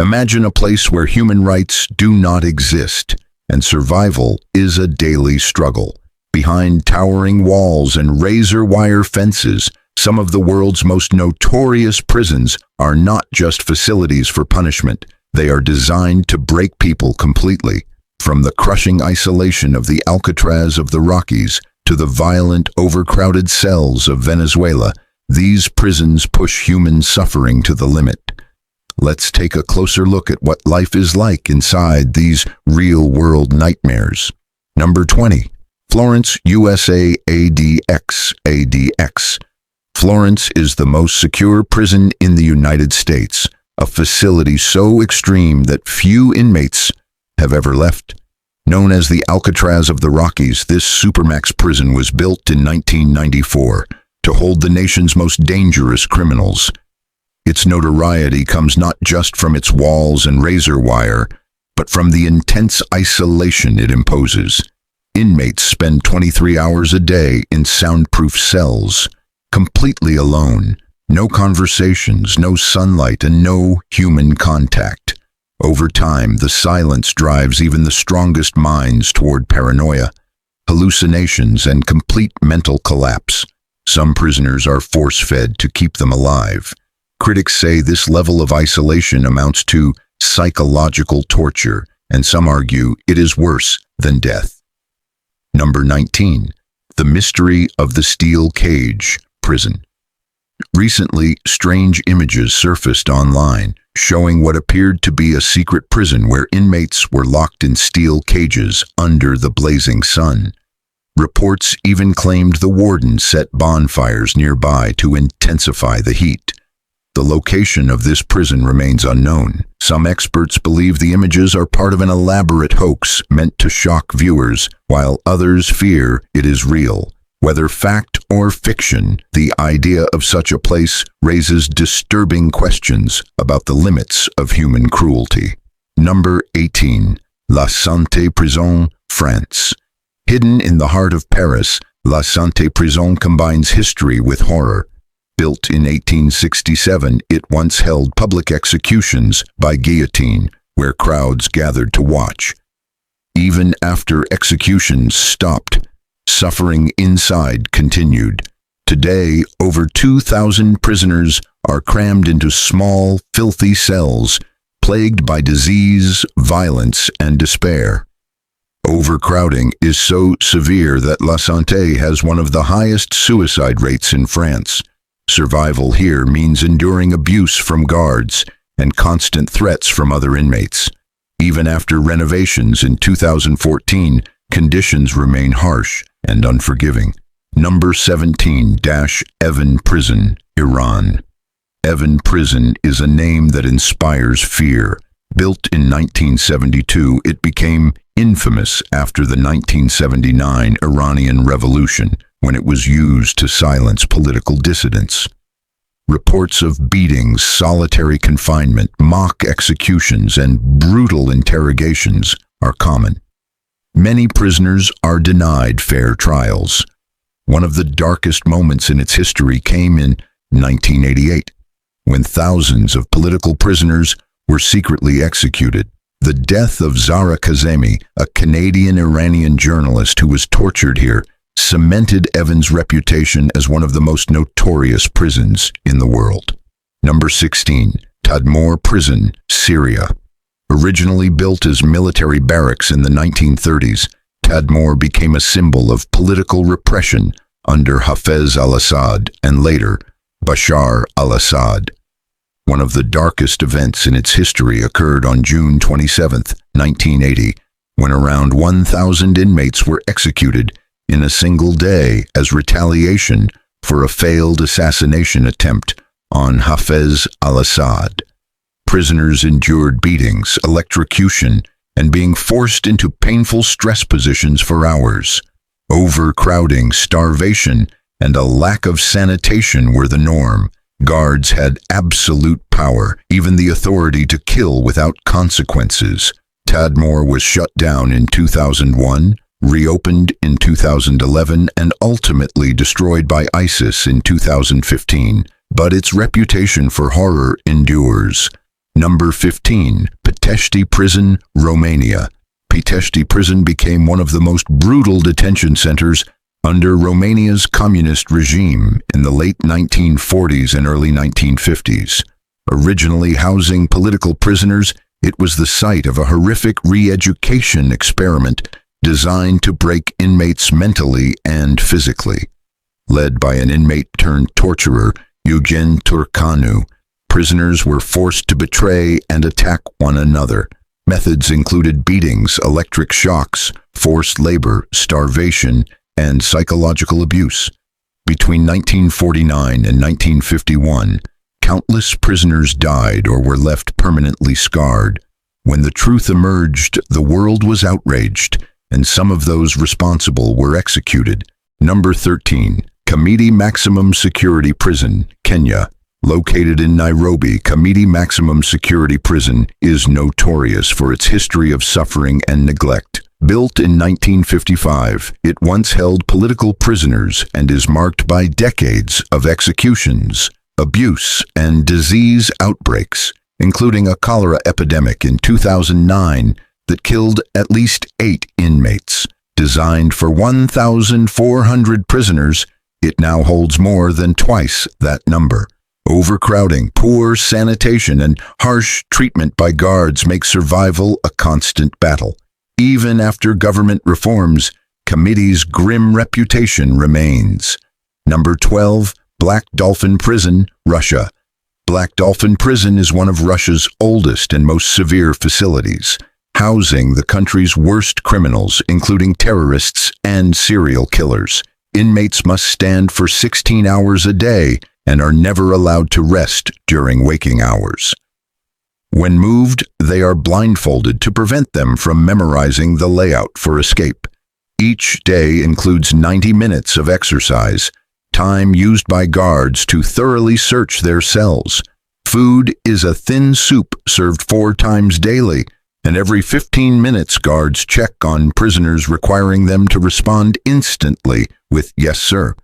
Imagine a place where human rights do not exist, and survival is a daily struggle. Behind towering walls and razor wire fences, some of the world's most notorious prisons are not just facilities for punishment. They are designed to break people completely. From the crushing isolation of the Alcatraz of the Rockies to the violent, overcrowded cells of Venezuela, these prisons push human suffering to the limit. Let's take a closer look at what life is like inside these real-world nightmares. Number 20. Florence, USA ADX. Florence is the most secure prison in the United States, a facility so extreme that few inmates have ever left. Known as the Alcatraz of the Rockies, this supermax prison was built in 1994 to hold the nation's most dangerous criminals. Its notoriety comes not just from its walls and razor wire, but from the intense isolation it imposes. Inmates spend 23 hours a day in soundproof cells, completely alone. No conversations, no sunlight, and no human contact. Over time, the silence drives even the strongest minds toward paranoia, hallucinations, and complete mental collapse. Some prisoners are force-fed to keep them alive. Critics say this level of isolation amounts to psychological torture, and some argue it is worse than death. Number 19. The Mystery of the Steel Cage Prison. Recently, strange images surfaced online, showing what appeared to be a secret prison where inmates were locked in steel cages under the blazing sun. Reports even claimed the warden set bonfires nearby to intensify the heat. The location of this prison remains unknown. Some experts believe the images are part of an elaborate hoax meant to shock viewers, while others fear it is real. Whether fact or fiction, the idea of such a place raises disturbing questions about the limits of human cruelty. Number 18. La Sante Prison, France. Hidden in the heart of Paris, La Sante Prison combines history with horror. Built in 1867, it once held public executions by guillotine, where crowds gathered to watch. Even after executions stopped, suffering inside continued. Today, over 2,000 prisoners are crammed into small, filthy cells, plagued by disease, violence, and despair. Overcrowding is so severe that La Sante has one of the highest suicide rates in France. Survival here means enduring abuse from guards and constant threats from other inmates. Even after renovations in 2014, conditions remain harsh and unforgiving. Number 17. Evin Prison, Iran. Evin Prison is a name that inspires fear. Built in 1972, it became infamous after the 1979 Iranian Revolution, when it was used to silence political dissidents. Reports of beatings, solitary confinement, mock executions, and brutal interrogations are common. Many prisoners are denied fair trials. One of the darkest moments in its history came in 1988, when thousands of political prisoners were secretly executed. The death of Zara Kazemi, a Canadian-Iranian journalist who was tortured here, cemented Evin's reputation as one of the most notorious prisons in the world. Number 16. Tadmor Prison, Syria. Originally built as military barracks in the 1930s, Tadmor became a symbol of political repression under Hafez al-Assad and later Bashar al-Assad. One of the darkest events in its history occurred on June 27, 1980, when around 1,000 inmates were executed in a single day as retaliation for a failed assassination attempt on Hafez al-Assad. Prisoners endured beatings, electrocution, and being forced into painful stress positions for hours. Overcrowding, starvation, and a lack of sanitation were the norm. Guards had absolute power, even the authority to kill without consequences. Tadmor was shut down in 2001, reopened in 2011, and ultimately destroyed by ISIS in 2015. But its reputation for horror endures. Number 15. Pitesti Prison, Romania. Pitesti Prison became one of the most brutal detention centers under Romania's communist regime in the late 1940s and early 1950s. Originally housing political prisoners, it was the site of a horrific re-education experiment designed to break inmates mentally and physically. Led by an inmate-turned-torturer, Eugen Turcanu, prisoners were forced to betray and attack one another. Methods included beatings, electric shocks, forced labor, starvation, and psychological abuse. Between 1949 and 1951, countless prisoners died or were left permanently scarred. When the truth emerged, the world was outraged, and some of those responsible were executed. Number 13. Kamiti Maximum Security Prison, Kenya. Located in Nairobi, Kamiti Maximum Security Prison is notorious for its history of suffering and neglect. Built in 1955, it once held political prisoners and is marked by decades of executions, abuse, and disease outbreaks, including a cholera epidemic in 2009 that killed at least 8 inmates. Designed for 1,400 prisoners, it now holds more than twice that number. Overcrowding, poor sanitation, and harsh treatment by guards make survival a constant battle. Even after government reforms, Kamiti's grim reputation remains. Number 12. Black Dolphin Prison, Russia. Black Dolphin Prison is one of Russia's oldest and most severe facilities, housing the country's worst criminals, including terrorists and serial killers. Inmates must stand for 16 hours a day and are never allowed to rest during waking hours. When moved, they are blindfolded to prevent them from memorizing the layout for escape. Each day includes 90 minutes of exercise, time used by guards to thoroughly search their cells. Food is a thin soup served 4 times daily, and every 15 minutes guards check on prisoners, requiring them to respond instantly with "Yes, sir."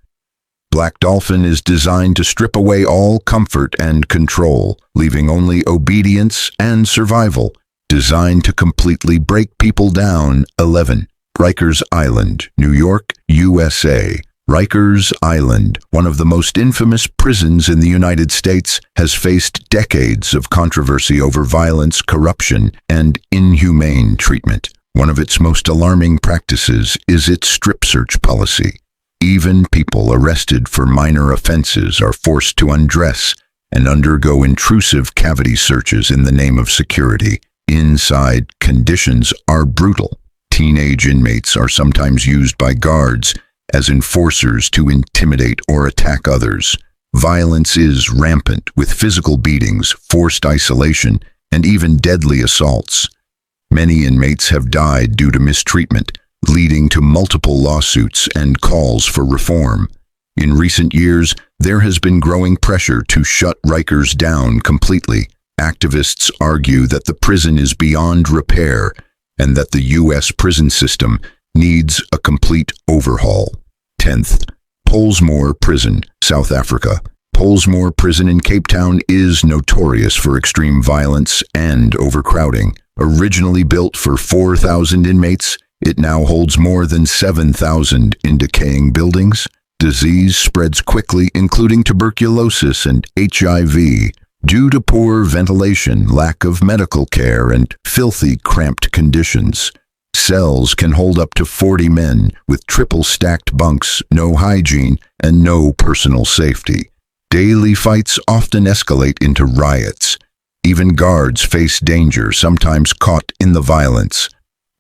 Black Dolphin is designed to strip away all comfort and control, leaving only obedience and survival. Designed to completely break people down. 11. Rikers Island, New York, USA. Rikers Island, one of the most infamous prisons in the United States, has faced decades of controversy over violence, corruption, and inhumane treatment. One of its most alarming practices is its strip search policy. Even people arrested for minor offenses are forced to undress and undergo intrusive cavity searches in the name of security. Inside, conditions are brutal. Teenage inmates are sometimes used by guards as enforcers to intimidate or attack others. Violence is rampant, with physical beatings, forced isolation, and even deadly assaults. Many inmates have died due to mistreatment, leading to multiple lawsuits and calls for reform. In recent years, there has been growing pressure to shut Rikers down completely. Activists argue that the prison is beyond repair and that the U.S. prison system needs a complete overhaul. 10th. Pollsmoor Prison, South Africa. Pollsmoor Prison in Cape Town is notorious for extreme violence and overcrowding. Originally built for 4,000 inmates, it now holds more than 7,000 in decaying buildings. Disease spreads quickly, including tuberculosis and HIV, due to poor ventilation, lack of medical care, and filthy, cramped conditions. Cells can hold up to 40 men, with triple-stacked bunks, no hygiene, and no personal safety. Daily fights often escalate into riots. Even guards face danger, sometimes caught in the violence.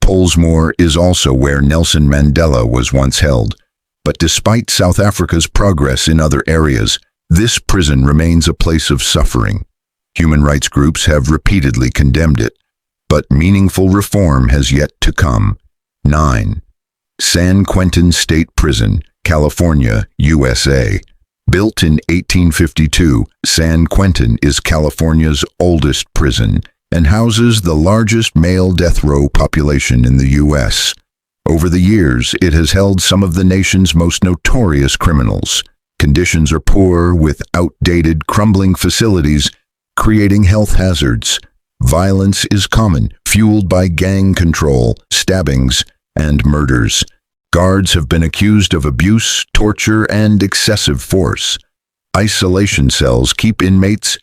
Pollsmoor is also where Nelson Mandela was once held. But despite South Africa's progress in other areas, this prison remains a place of suffering. Human rights groups have repeatedly condemned it, but meaningful reform has yet to come. 9. San Quentin State Prison, California, USA. Built in 1852, San Quentin is California's oldest prison and houses the largest male death row population in the U.S. Over the years, it has held some of the nation's most notorious criminals. Conditions are poor, with outdated, crumbling facilities creating health hazards. Violence is common, fueled by gang control, stabbings, and murders. Guards have been accused of abuse, torture, and excessive force. Isolation cells keep inmates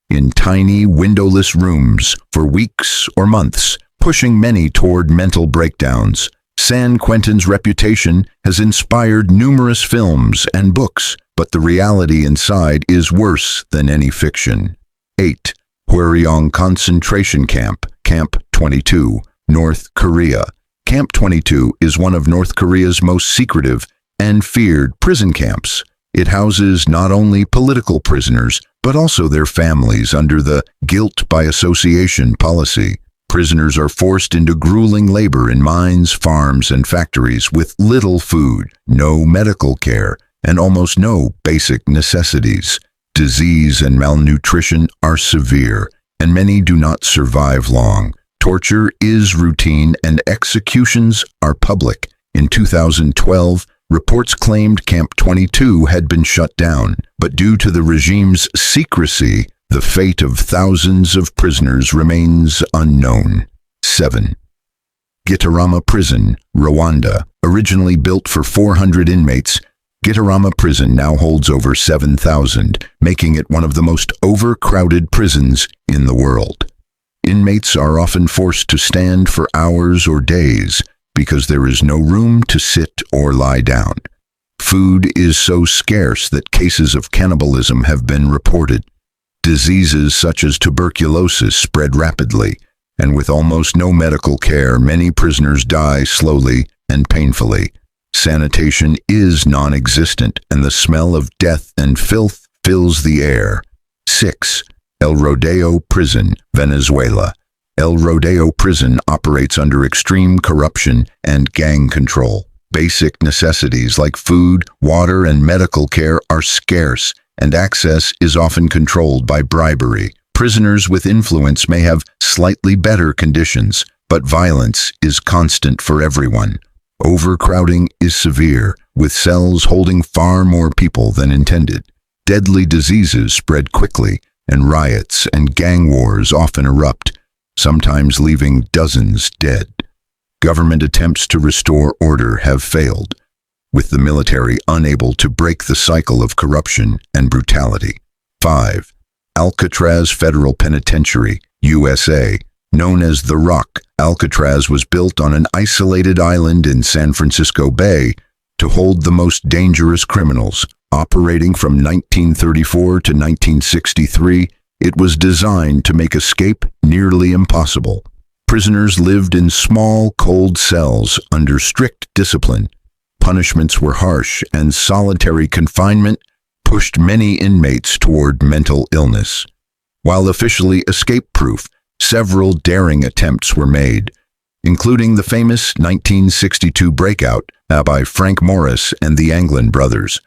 in tiny, windowless rooms for weeks or months, pushing many toward mental breakdowns. San Quentin's reputation has inspired numerous films and books, but the reality inside is worse than any fiction. 8. Hwaryong Concentration Camp, Camp 22, North Korea. Camp 22 is one of North Korea's most secretive and feared prison camps. It houses not only political prisoners, but also their families under the guilt by association policy. Prisoners are forced into grueling labor in mines, farms, and factories with little food, no medical care, and almost no basic necessities. Disease and malnutrition are severe, and many do not survive long. Torture is routine and executions are public. In 2012, reports claimed Camp 22 had been shut down, but due to the regime's secrecy, the fate of thousands of prisoners remains unknown. 7. Gitarama Prison, Rwanda. Originally built for 400 inmates, Gitarama Prison now holds over 7,000, making it one of the most overcrowded prisons in the world. Inmates are often forced to stand for hours or days because there is no room to sit or lie down. Food is so scarce that cases of cannibalism have been reported. Diseases such as tuberculosis spread rapidly, and with almost no medical care, many prisoners die slowly and painfully. Sanitation is non-existent, and the smell of death and filth fills the air. 6. El Rodeo Prison, Venezuela. El Rodeo Prison operates under extreme corruption and gang control. Basic necessities like food, water, and medical care are scarce, and access is often controlled by bribery. Prisoners with influence may have slightly better conditions, but violence is constant for everyone. Overcrowding is severe, with cells holding far more people than intended. Deadly diseases spread quickly, and riots and gang wars often erupt, sometimes leaving dozens dead. Government attempts to restore order have failed, with the military unable to break the cycle of corruption and brutality. 5. Alcatraz Federal Penitentiary, USA. Known as The Rock, Alcatraz was built on an isolated island in San Francisco Bay to hold the most dangerous criminals. Operating from 1934 to 1963, it was designed to make escape nearly impossible. Prisoners lived in small, cold cells under strict discipline. Punishments were harsh, and solitary confinement pushed many inmates toward mental illness. While officially escape-proof, several daring attempts were made, including the famous 1962 breakout by Frank Morris and the Anglin brothers.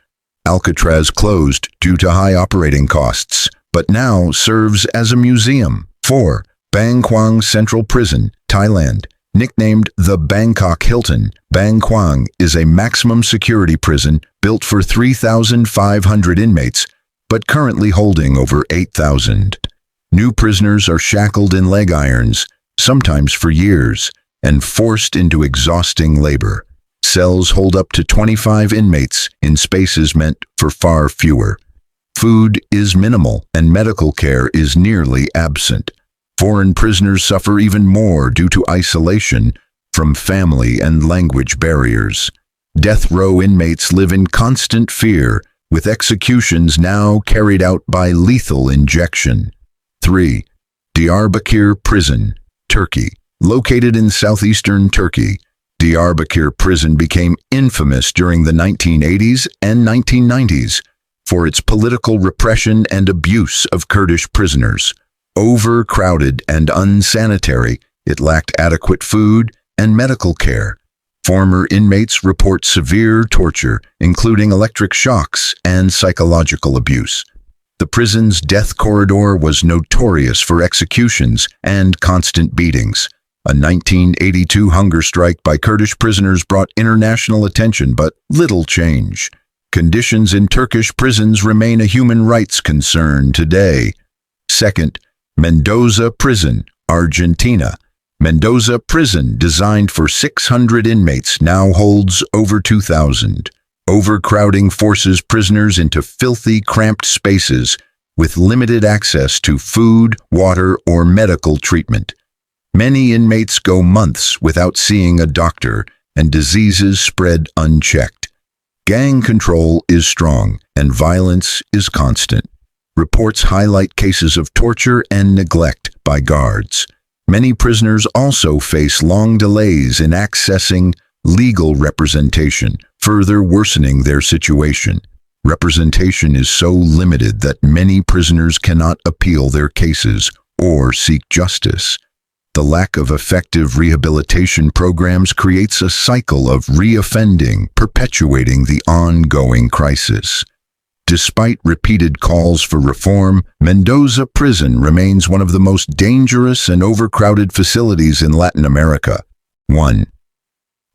Alcatraz closed due to high operating costs, but now serves as a museum. 4. Bang Kwang Central Prison, Thailand. Nicknamed the Bangkok Hilton, Bang Kwang is a maximum security prison built for 3,500 inmates, but currently holding over 8,000. New prisoners are shackled in leg irons, sometimes for years, and forced into exhausting labor. Cells hold up to 25 inmates in spaces meant for far fewer. Food is minimal, and medical care is nearly absent. Foreign prisoners suffer even more due to isolation from family and language barriers. Death row inmates live in constant fear, with executions now carried out by lethal injection. 3. Diyarbakir Prison, Turkey. Located in southeastern Turkey, Diyarbakir Prison became infamous during the 1980s and 1990s for its political repression and abuse of Kurdish prisoners. Overcrowded and unsanitary, it lacked adequate food and medical care. Former inmates report severe torture, including electric shocks and psychological abuse. The prison's death corridor was notorious for executions and constant beatings. A 1982 hunger strike by Kurdish prisoners brought international attention, but little change. Conditions in Turkish prisons remain a human rights concern today. Second, Mendoza Prison, Argentina. Mendoza Prison, designed for 600 inmates, now holds over 2,000. Overcrowding forces prisoners into filthy, cramped spaces with limited access to food, water, or medical treatment. Many inmates go months without seeing a doctor, and diseases spread unchecked. Gang control is strong, and violence is constant. Reports highlight cases of torture and neglect by guards. Many prisoners also face long delays in accessing legal representation, further worsening their situation. Representation is so limited that many prisoners cannot appeal their cases or seek justice. The lack of effective rehabilitation programs creates a cycle of reoffending, perpetuating the ongoing crisis. Despite repeated calls for reform, Mendoza Prison remains one of the most dangerous and overcrowded facilities in Latin America. 1.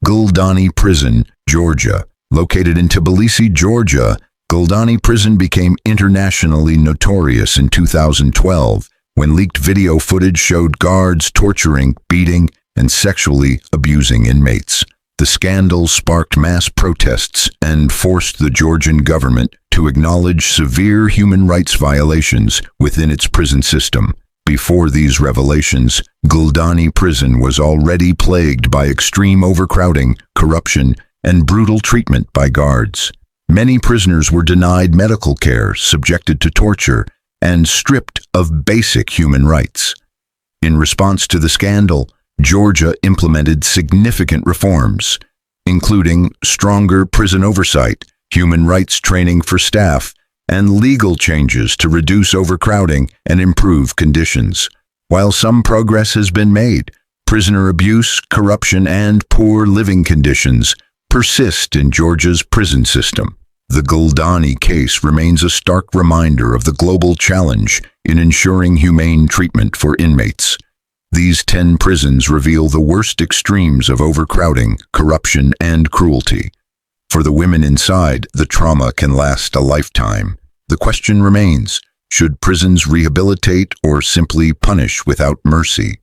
Guldani Prison, Georgia. Located in Tbilisi, Georgia, Guldani Prison became internationally notorious in 2012 when leaked video footage showed guards torturing, beating, and sexually abusing inmates. The scandal sparked mass protests and forced the Georgian government to acknowledge severe human rights violations within its prison system. Before these revelations, Guldani Prison was already plagued by extreme overcrowding, corruption, and brutal treatment by guards. Many prisoners were denied medical care, subjected to torture, and stripped of basic human rights. In response to the scandal, Georgia implemented significant reforms, including stronger prison oversight, human rights training for staff, and legal changes to reduce overcrowding and improve conditions. While some progress has been made, prisoner abuse, corruption, and poor living conditions persist in Georgia's prison system. The Guldani case remains a stark reminder of the global challenge in ensuring humane treatment for inmates. These 10 prisons reveal the worst extremes of overcrowding, corruption, and cruelty. For the women inside, the trauma can last a lifetime. The question remains, should prisons rehabilitate or simply punish without mercy?